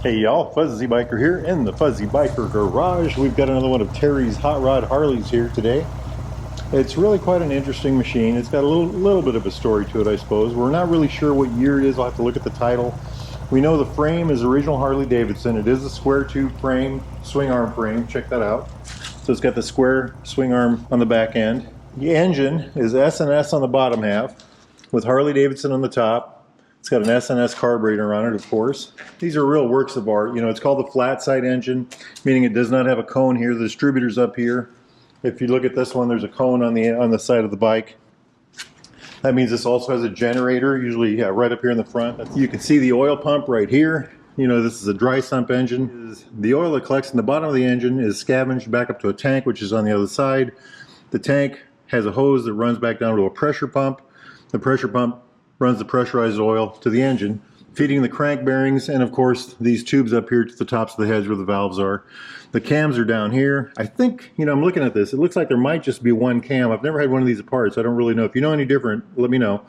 Hey y'all, Fuzzy Biker here in the Fuzzy Biker Garage. We've got another one of Terry's Hot Rod Harleys here today. It's really quite an interesting machine. It's got a little bit of a story to it, I suppose. We're not really sure what year it is. I'll have to look at the title. We know the frame is original Harley Davidson. It is a square tube frame, swing arm frame. Check that out. So it's got the square swing arm on the back end. The engine is S&S on the bottom half with Harley Davidson on the top. It's got an S&S carburetor on it, of course. These are real works of art. You know, it's called the Flatside engine, meaning it does not have a cone here. The distributor's up here. If you look at this one, there's a cone on the side of the bike. That means this also has a generator, usually right up here in the front. You can see the oil pump right here. You know, this is a dry sump engine. The oil that collects in the bottom of the engine is scavenged back up to a tank, which is on the other side. The tank has a hose that runs back down to a pressure pump. The pressure pump runs the pressurized oil to the engine, feeding the crank bearings, and of course these tubes up here to the tops of the heads where the valves are. The cams are down here. I think, you know, I'm looking at this, it looks like there might just be one cam. I've never had one of these apart, so I don't really know. If you know any different, let me know.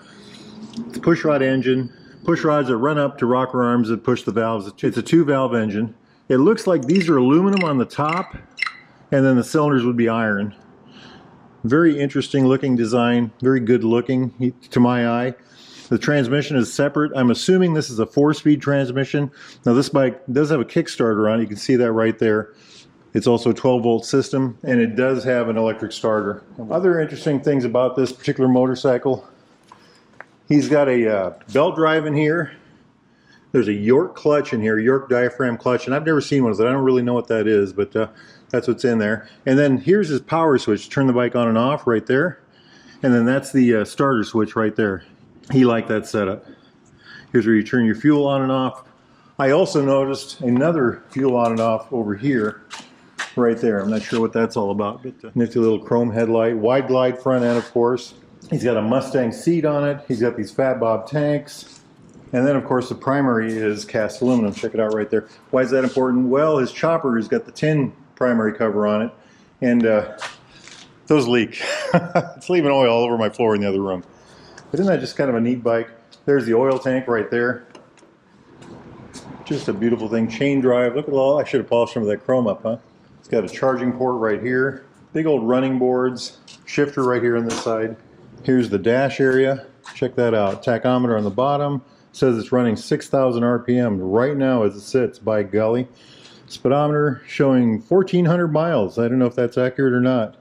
It's a push rod engine, push rods that run up to rocker arms that push the valves. It's a 2-valve engine. It looks like these are aluminum on the top, and then the cylinders would be iron. Very interesting looking design, very good looking to my eye. The transmission is separate. I'm assuming this is a 4-speed transmission. Now this bike does have a Kickstarter on it. You can see that right there. It's also a 12-volt system, and it does have an electric starter. Other interesting things about this particular motorcycle, he's got a belt drive in here. There's a York clutch in here, York diaphragm clutch, and I've never seen one of those. I don't really know what that is, but that's what's in there. And then here's his power switch. Turn the bike on and off right there. And then that's the starter switch right there. He liked that setup. Here's where you turn your fuel on and off. I also noticed another fuel on and off over here, right there. I'm not sure what that's all about, but nifty little chrome headlight, wide glide front end, of course. He's got a Mustang seat on it. He's got these Fat Bob tanks. And then, of course, the primary is cast aluminum. Check it out right there. Why is that important? Well, his chopper has got the tin primary cover on it, and those leak. It's leaving oil all over my floor in the other room. But isn't that just kind of a neat bike? There's the oil tank right there. Just a beautiful thing. Chain drive. Look at all. I should have polished some of that chrome up, huh? It's got a charging port right here. Big old running boards. Shifter right here on this side. Here's the dash area. Check that out. Tachometer on the bottom. Says it's running 6,000 RPM right now as it sits, by golly. Speedometer showing 1,400 miles. I don't know if that's accurate or not.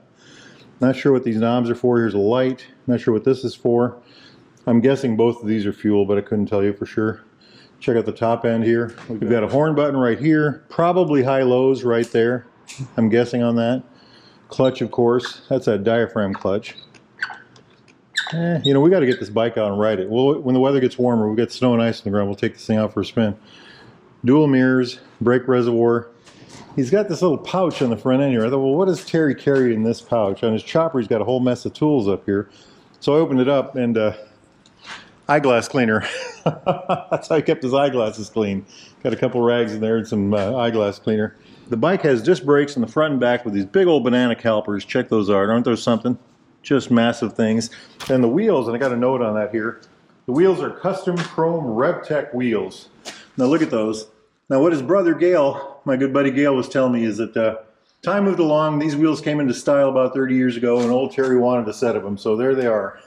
Not sure what these knobs are for. Here's a light. Not sure what this is for. I'm guessing both of these are fuel, but I couldn't tell you for sure. Check out the top end here. We've got a horn button right here. Probably high-lows right there. I'm guessing on that. Clutch, of course. That's that diaphragm clutch. You know, we got to get this bike out and ride it. Well, when the weather gets warmer, we've got snow and ice on the ground. We'll take this thing out for a spin. Dual mirrors, brake reservoir. He's got this little pouch on the front end here. I thought, well, what does Terry carry in this pouch? On his chopper, he's got a whole mess of tools up here. So I opened it up, and eyeglass cleaner. That's how he kept his eyeglasses clean. Got a couple rags in there and some eyeglass cleaner. The bike has disc brakes in the front and back with these big old banana calipers. Check those out. Aren't those something? Just massive things. And the wheels, and I got a note on that here. The wheels are custom chrome RevTech wheels. Now look at those. Now what his brother Gail, my good buddy Gail, was telling me is that time moved along. These wheels came into style about 30 years ago, and old Terry wanted a set of them. So there they are,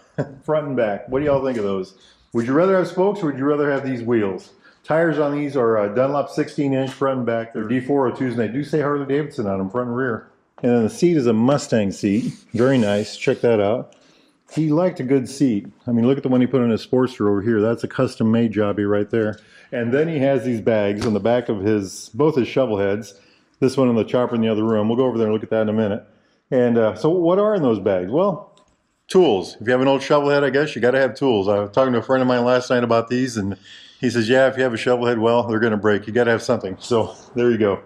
front and back. What do y'all think of those? Would you rather have spokes, or would you rather have these wheels? Tires on these are Dunlop 16-inch front and back. They're D402s, and they do say Harley Davidson on them, front and rear. And then the seat is a Mustang seat. Very nice. Check that out. He liked a good seat. I mean, look at the one he put on his Sportster over here. That's a custom-made jobby right there. And then he has these bags on the back of both his shovel heads. This one in the chopper in the other room. We'll go over there and look at that in a minute. And so what are in those bags? Well, tools. If you have an old shovel head, I guess you got to have tools. I was talking to a friend of mine last night about these, and he says, yeah, if you have a shovel head, well, they're going to break. You got to have something. So there you go.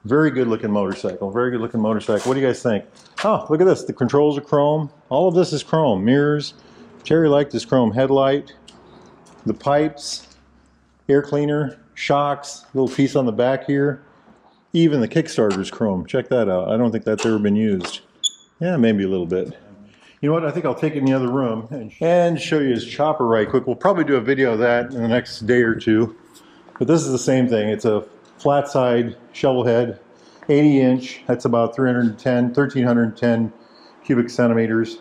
Very good looking motorcycle. Very good looking motorcycle. What do you guys think? Oh, look at this. The controls are chrome. All of this is chrome. Mirrors. Terry liked his chrome headlight. The pipes. Air cleaner. Shocks. Little piece on the back here. Even the Kickstarter is chrome. Check that out. I don't think that's ever been used. Yeah, maybe a little bit. You know what? I think I'll take it in the other room and show you his chopper right quick. We'll probably do a video of that in the next day or two. But this is the same thing. It's a Flatside Shovelhead, 80-inch. That's about 1310 cubic centimeters.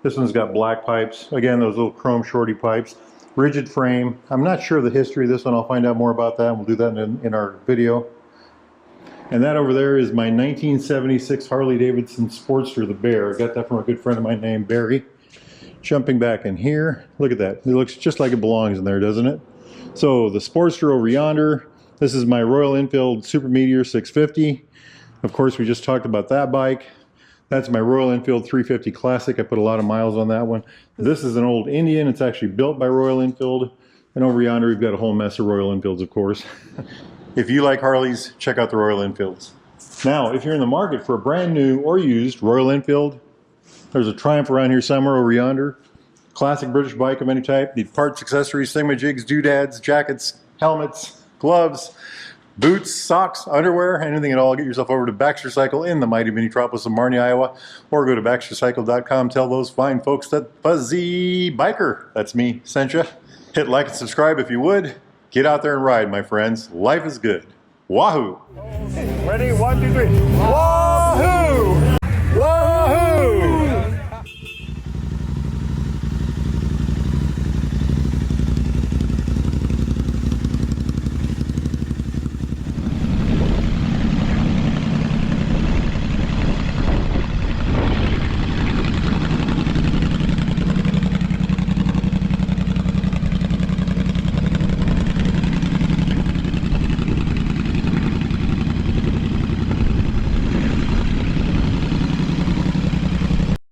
This one's got black pipes. Again, those little chrome shorty pipes. Rigid frame. I'm not sure of the history of this one. I'll find out more about that. We'll do that in our video. And that over there is my 1976 Harley-Davidson Sportster, the Bear. I got that from a good friend of mine named Barry. Jumping back in here, look at that. It looks just like it belongs in there, doesn't it? So the Sportster over yonder, this is my Royal Enfield Super Meteor 650. Of course, we just talked about that bike. That's my Royal Enfield 350 Classic. I put a lot of miles on that one. This is an old Indian. It's actually built by Royal Enfield. And over yonder, we've got a whole mess of Royal Enfields, of course. If you like Harleys, check out the Royal Enfields. Now, if you're in the market for a brand new or used Royal Enfield, there's a Triumph around here somewhere over yonder. Classic British bike of any type. Need parts, accessories, thingamajigs, doodads, jackets, helmets, gloves, boots, socks, underwear, anything at all. Get yourself over to Baxter Cycle in the mighty metropolis of Marnie, Iowa, or go to baxtercycle.com. Tell those fine folks that Fuzzy Biker, that's me, sent you. Hit like and subscribe if you would. Get out there and ride, my friends. Life is good. Wahoo! Ready? 1, 2, 3. Wahoo!